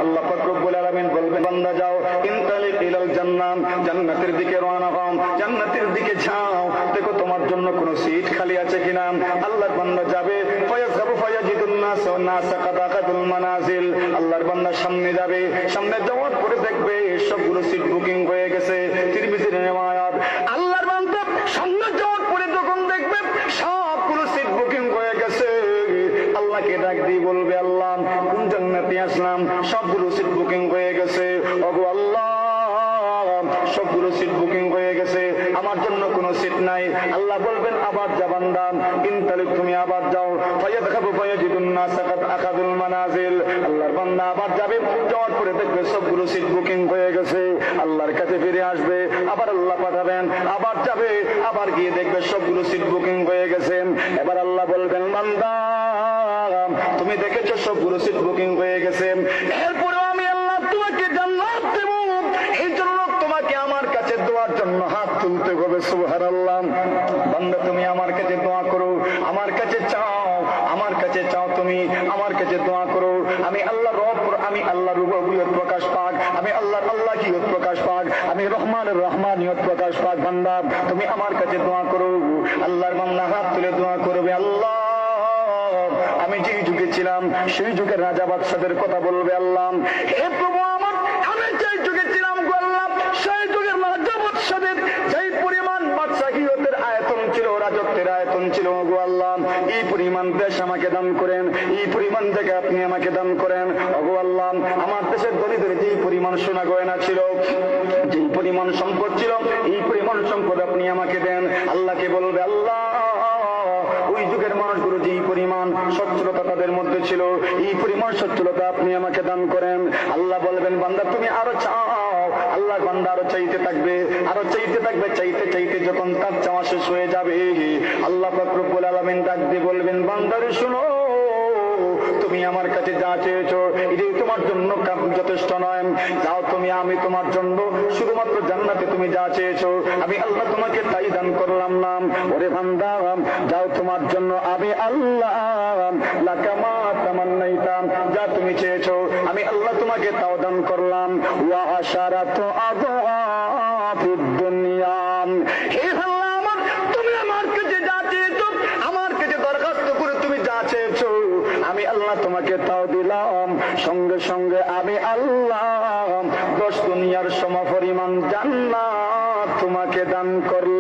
আল্লাহ পাক রব্বুল আলামিন বলবেন বান্দা যাও ইনতালিক ইলাল জান্নাহ, জান্নাতের দিকে রওনা হও, জান্নাতের দিকে যাও, দেখো তোমার জন্য কোনো সিট খালি আছে কিনা। আল্লাহর বান্দা যাবে ফায়াযহাবু ফায়াজিদুন নাস ওয়া নাস কাদ আকাদুল মানাজিল, আল্লাহর বান্দা সামনে যাবে, সামনে যাওয়ার পরে দেখবে সবগুলো সিট বুকিং হয়ে গেছে। তিরমিজির riwayat, আল্লাহর বান্দা সামনে যাওয়ার পরে যখন দেখবে সবগুলো সিট বুকিং হয়ে গেছে, আল্লাহকে ডাক দিয়ে বলবে আল্লাহ কোন জান্নাতে আসলাম, সবগুলো সিট বুকিং হয়ে গেছে, ওগো আল্লাহ সবগুলো সিট বুকিং হয়ে গেছে, আমার জন্য কোনো সিট নাই। আল্লাহ বলবেন আবার যা বান্দা ইনতালিক, তুমি আবার যাও, ফায়াযহাবু ফায়াজিদুন নাস কাদ আকাদুল মানাজিল, আল্লাহর বান্দা আবার যাবে, যাওয়ার পরে দেখবে সবগুলো সিট বুকিং হয়ে গেছে, আল্লাহর কাছে ফিরে আসবে, আবার আল্লাহ পাঠাবেন, আবার যাবে, আবার গিয়ে দেখবে সবগুলো সিট বুকিং হয়ে গেছে। এবার আল্লাহ বলবেন বান্দা তুমি দেখেছো সবগুলো সিট বুকিং হয়ে গেছে, এরপরেও আমি আল্লাহ তোমাকে জান্নাত দেব, এই জন্য তোমাকে আমার কাছে দোয়ার জন্য হাত তুলতে হবে। সুবহানাল্লাহ। বান্দা তুমি আমার কাছে দোয়া করো, আমার কাছে চাও, আমার কাছে চাও, তুমি আমার কাছে দোয়া করো, আমি আল্লাহ রব, আমি আল্লাহর রুবুবিয়ত প্রকাশ পাক, আমি আল্লাহর আল্লাহিয়ত প্রকাশ পাক, আমি রহমানের রহমানিয়ত প্রকাশ পাক। বান্দা তুমি আমার কাছে দোয়া করো। আল্লাহর বান্দা হাত তুলে দোয়া করবে, আল্লাহ আমি যেই যুগে ছিলাম সেই যুগের রাজা বাদশাদের কথা বলবে, আল্লাহ হে প্রভু আমার, আমি যেই যুগে ছিলাম গো আল্লাহ, সেই যুগের রাজা বাদশাদের যেই পরিমাণ বাদশাহিয়তের আয়তন ছিল, রাজত্বের আয়তন ছিল গো আল্লাহ, এই পরিমাণ দেশ আমাকে দান করেন, এই পরিমাণ জায়গা আপনি আমাকে দান করেন ওগো আল্লাহ। আমার দেশের দরিদ্র যেই পরিমাণ সোনা গয়না ছিল, যেই পরিমাণ সম্পদ ছিল, এই পরিমাণ সম্পদ আপনি আমাকে দেন। আল্লাহকে বলবে আল্লাহ ওই যুগের মানুষগুলো যেই পরিমাণ সচ্ছলতা তাদের মধ্যে ছিল, এই পরিমাণ সচ্ছলতা আপনি আমাকে দান করেন। আল্লাহ বলবেন বান্দা তুমি আরো চাও, আল্লাহ বান্দা আরো চাইতে থাকবে, আরো চাইতে থাকবে, চাইতে চাইতে যখন তার চাওয়া শেষ হয়ে যাবে, আল্লাহ পাক রব্বুল আলামিন ডাক দিয়ে বলবেন বান্দারে শুনো, তুমি আমার কাছে যা চেয়েছো এটাই তোমার জন্য যথেষ্ট নয়, যাও তুমি, আমি তোমার জন্য শুধুমাত্র জান্নাতে তুমি যা চেয়েছো আমি আল্লাহ তোমাকে তাই দান করলাম না। ওরে বান্দা যাও, তোমার জন্য আমি আল্লাহ লাকা মা তামান্নাইতা, যা তুমি চেয়েছো আমি আল্লাহ তোমাকে তাও দান করলাম। ওয়া আশারাতু আযওয়াফিদ দুনিয়া, হে আল্লাহ আমার, তুমি আমার কাছে যা চেয়েছো, আমার কাছে দরখাস্ত করে তুমি যা চেয়েছো আমি আল্লাহ তোমাকে তাও দিলাম, সঙ্গে সঙ্গে আমি আল্লাহ 10 দুনিয়ার সমপরিমাণ জান্নাত তোমাকে দান করলাম।